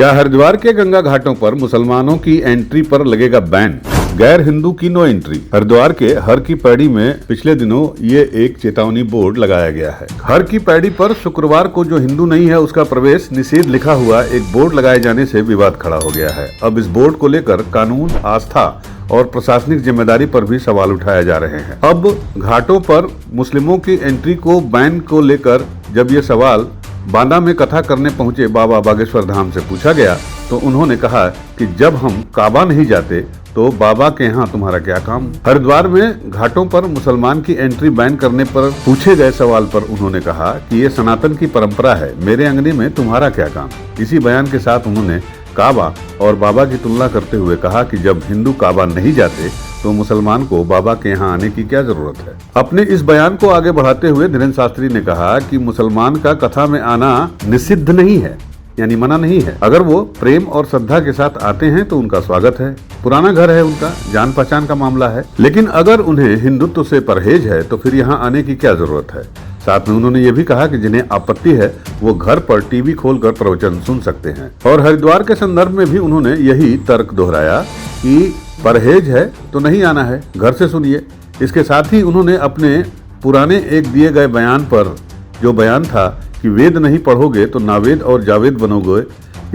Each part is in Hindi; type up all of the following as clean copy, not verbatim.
क्या हरिद्वार के गंगा घाटों पर मुसलमानों की एंट्री पर लगेगा बैन? गैर हिंदू की नो एंट्री। हरिद्वार के हर की पैड़ी में पिछले दिनों ये एक चेतावनी बोर्ड लगाया गया है। हर की पैड़ी पर शुक्रवार को जो हिंदू नहीं है उसका प्रवेश निषेध लिखा हुआ एक बोर्ड लगाए जाने से विवाद खड़ा हो गया है। अब इस बोर्ड को लेकर कानून, आस्था और प्रशासनिक जिम्मेदारी पर भी सवाल उठाए जा रहे हैं। अब घाटों पर मुस्लिमों की एंट्री को बैन को लेकर जब ये सवाल बांदा में कथा करने पहुंचे बाबा बागेश्वर धाम से पूछा गया तो उन्होंने कहा कि जब हम काबा नहीं जाते तो बाबा के यहाँ तुम्हारा क्या काम। हरिद्वार में घाटों पर मुसलमान की एंट्री बैन करने पर पूछे गए सवाल पर उन्होंने कहा कि ये सनातन की परंपरा है, मेरे अंगने में तुम्हारा क्या काम। इसी बयान के साथ उन्होंने काबा और बाबा की तुलना करते हुए कहा कि जब हिंदू काबा नहीं जाते तो मुसलमान को बाबा के यहाँ आने की क्या जरूरत है। अपने इस बयान को आगे बढ़ाते हुए धीरेन्द्र शास्त्री ने कहा कि मुसलमान का कथा में आना निषिद्ध नहीं है, यानी मना नहीं है। अगर वो प्रेम और श्रद्धा के साथ आते हैं तो उनका स्वागत है, पुराना घर है उनका, जान पहचान का मामला है। लेकिन अगर उन्हें हिंदुत्व से परहेज है तो फिर यहाँ आने की क्या जरूरत है। साथ में उन्होंने ये भी कहा कि जिन्हें आपत्ति है वो घर पर टीवी खोलकर प्रवचन सुन सकते हैं। और हरिद्वार के संदर्भ में भी उन्होंने यही तर्क दोहराया कि परहेज है तो नहीं आना है, घर से सुनिए। इसके साथ ही उन्होंने अपने पुराने एक दिए गए बयान पर जो बयान था कि वेद नहीं पढ़ोगे तो नावेद और जावेद बनोगे,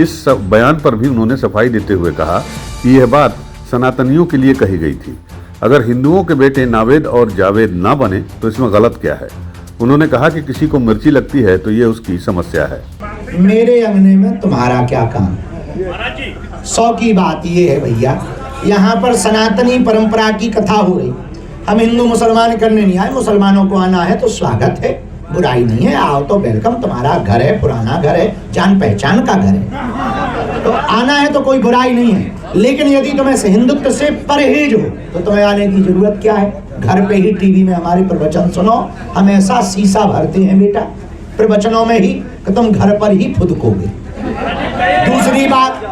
इस बयान पर भी उन्होंने सफाई देते हुए कहा कि यह बात सनातनियों के लिए कही गई थी। अगर हिंदुओं के बेटे नावेद और जावेद ना बने तो इसमें गलत क्या है। उन्होंने कहा कि किसी को मिर्ची लगती है तो ये उसकी समस्या है। मेरे अंगने में तुम्हारा क्या काम। 100 की बात ये है भैया, यहाँ पर सनातनी परंपरा की कथा हो रही। हम हिंदू मुसलमान करने नहीं आए, मुसलमानों को आना है तो स्वागत है, बुराई नहीं है, आओ तो वेलकम। तुम्हारा घर है, पुराना घर है, जान पहचान का घर है, तो आना है तो कोई बुराई नहीं है। लेकिन यदि तुम्हें हिंदुत्व से परहेज हो तो तुम्हें आने की जरूरत क्या है। घर पे ही टीवी में हमारे प्रवचन सुनो, हम ऐसा शीशा भरते हैं बेटा प्रवचनों में ही कि तुम घर पर ही फुदकोगे। दूसरी बात,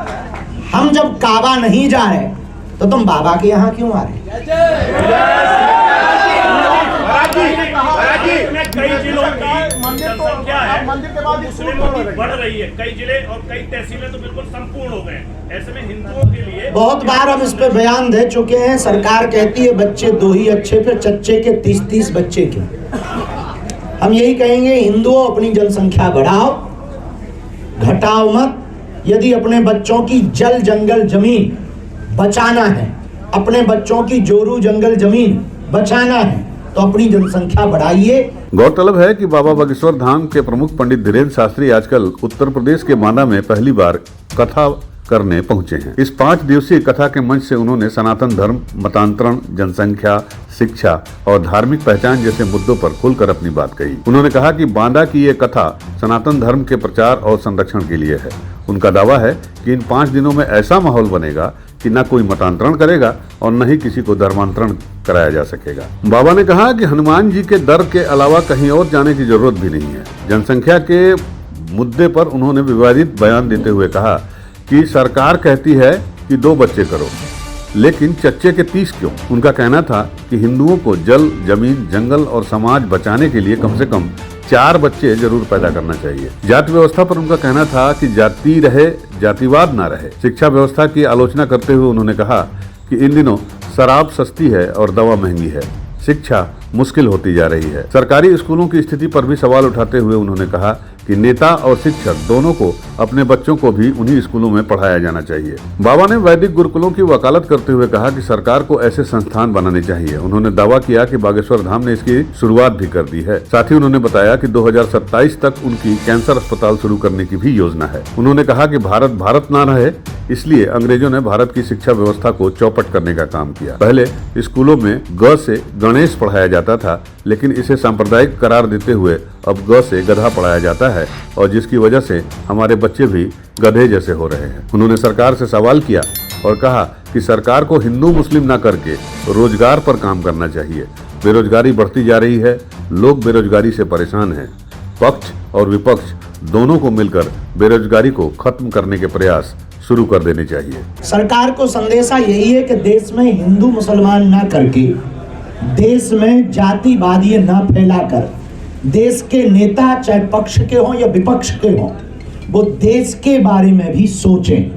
हम जब काबा नहीं जा रहे तो तुम बाबा के यहाँ क्यों आ रहे। कई जिलों की जनसंख्या है, मुस्लिमों की बढ़ रही है, कई जिले और कई तहसीलें तो बिल्कुल संपूर्ण हो गए। ऐसे में हिंदुओं के लिए बहुत बार हम इस पे बयान दे चुके हैं। सरकार कहती है बच्चे 2 ही अच्छे पे, चच्चे के 30-30 बच्चे के। हम यही कहेंगे, हिंदुओं अपनी जनसंख्या बढ़ाओ, घटाओ मत। यदि अपने बच्चों की जल जंगल जमीन बचाना है, अपने बच्चों की जोरू जंगल जमीन बचाना है तो अपनी जनसंख्या बढ़ाइए। गौरतलब है कि बाबा बागेश्वर धाम के प्रमुख पंडित धीरेन्द्र शास्त्री आजकल उत्तर प्रदेश के बांदा में पहली बार कथा करने पहुंचे हैं। इस 5 दिवसीय कथा के मंच से उन्होंने सनातन धर्म, मतांतरण, जनसंख्या, शिक्षा और धार्मिक पहचान जैसे मुद्दों पर खुलकर अपनी बात कही। उन्होंने कहा कि बांदा की ये कथा सनातन धर्म के प्रचार और संरक्षण के लिए है। उनका दावा है कि इन 5 दिनों में ऐसा माहौल बनेगा कि न कोई मतांतरण करेगा और न ही किसी को धर्मांतरण कराया जा सकेगा। बाबा ने कहा कि हनुमान जी के दर के अलावा कहीं और जाने की जरूरत भी नहीं है। जनसंख्या के मुद्दे पर उन्होंने विवादित बयान देते हुए कहा कि सरकार कहती है कि 2 बच्चे करो, लेकिन चच्चे के 30 क्यों। उनका कहना था कि हिंदुओं को जल, जमीन, जंगल और समाज बचाने के लिए कम से कम 4 बच्चे जरूर पैदा करना चाहिए। जाति व्यवस्था पर उनका कहना था कि जाति रहे, जातिवाद ना रहे। शिक्षा व्यवस्था की आलोचना करते हुए उन्होंने कहा कि इन दिनों शराब सस्ती है और दवा महंगी है, शिक्षा मुश्किल होती जा रही है। सरकारी स्कूलों की स्थिति पर भी सवाल उठाते हुए उन्होंने कहा कि नेता और शिक्षक दोनों को अपने बच्चों को भी उन्हीं स्कूलों में पढ़ाया जाना चाहिए। बाबा ने वैदिक गुरुकुलों की वकालत करते हुए कहा कि सरकार को ऐसे संस्थान बनाने चाहिए। उन्होंने दावा किया कि बागेश्वर धाम ने इसकी शुरुआत भी कर दी है। साथ ही उन्होंने बताया कि 2027 तक उनकी कैंसर अस्पताल शुरू करने की भी योजना है। उन्होंने कहा कि भारत भारत ना रहे, इसलिए अंग्रेजों ने भारत की शिक्षा व्यवस्था को चौपट करने का काम किया। पहले स्कूलों में ग से गणेश पढ़ाया जाता था, लेकिन इसे सांप्रदायिक करार देते हुए अब ग से गधा पढ़ाया जाता है और जिसकी वजह से हमारे बच्चे भी गधे जैसे हो रहे हैं। उन्होंने सरकार से सवाल किया और कहा कि सरकार को हिंदू मुस्लिम ना करके रोजगार पर काम करना चाहिए। बेरोजगारी बढ़ती जा रही है, लोग बेरोजगारी से परेशान हैं। पक्ष और विपक्ष दोनों को मिलकर बेरोजगारी को खत्म करने के प्रयास शुरू कर देने चाहिए। सरकार को संदेशा यही है कि देश में हिंदू मुसलमान ना करके, देश में जातिवादी न फैलाकर, देश के नेता चाहे पक्ष के हों या विपक्ष के हों, वो देश के बारे में भी सोचें,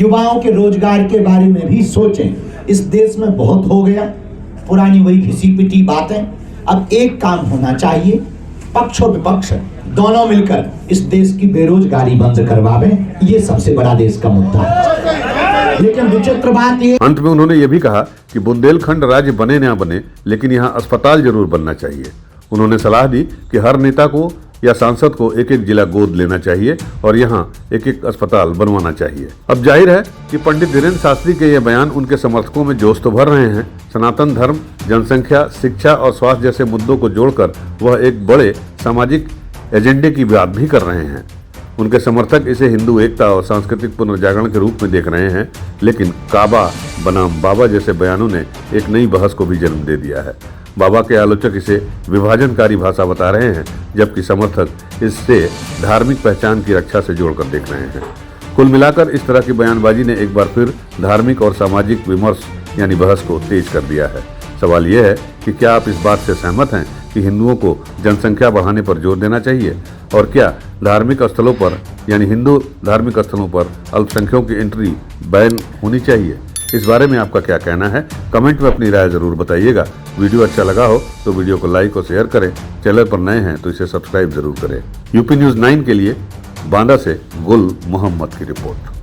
युवाओं के रोजगार के बारे में भी सोचें। इस देश में बहुत हो गया, पुरानी वही घिसी पिटी बातें। अब एक काम होना चाहिए, पक्ष और विपक्ष दोनों मिलकर इस देश की बेरोजगारी बंद करवावें। ये सबसे बड़ा देश का मुद्दा है। लेकिन विचित्र बात ये, अंत में उन्होंने ये भी कहा कि बुंदेलखंड राज्य बने ना बने, लेकिन यहाँ अस्पताल जरूर बनना चाहिए। उन्होंने सलाह दी कि हर नेता को या सांसद को एक एक जिला गोद लेना चाहिए और यहाँ एक एक अस्पताल बनवाना चाहिए। अब जाहिर है कि पंडित धीरेन्द्र शास्त्री के ये बयान उनके समर्थकों में जोश तो भर रहे हैं। सनातन धर्म, जनसंख्या, शिक्षा और स्वास्थ्य जैसे मुद्दों को जोड़कर वह एक बड़े सामाजिक एजेंडे की बात भी कर रहे हैं। उनके समर्थक इसे हिंदू एकता और सांस्कृतिक पुनर्जागरण के रूप में देख रहे हैं, लेकिन काबा बनाम बाबा जैसे बयानों ने एक नई बहस को भी जन्म दे दिया है। बाबा के आलोचक इसे विभाजनकारी भाषा बता रहे हैं, जबकि समर्थक इससे धार्मिक पहचान की रक्षा से जोड़कर देख रहे हैं। कुल मिलाकर इस तरह की बयानबाजी ने एक बार फिर धार्मिक और सामाजिक विमर्श यानी बहस को तेज कर दिया है। सवाल यह है कि क्या आप इस बात से सहमत हैं कि हिंदुओं को जनसंख्या बढ़ाने पर जोर देना चाहिए, और क्या धार्मिक स्थलों पर यानी हिंदू धार्मिक स्थलों पर अल्पसंख्यकों की एंट्री बैन होनी चाहिए? इस बारे में आपका क्या कहना है? कमेंट में अपनी राय जरूर बताइएगा। वीडियो अच्छा लगा हो तो वीडियो को लाइक और शेयर करें। चैनल पर नए हैं तो इसे सब्सक्राइब जरूर करें। यूपी न्यूज़ 9 के लिए बांदा से गुल मोहम्मद की रिपोर्ट।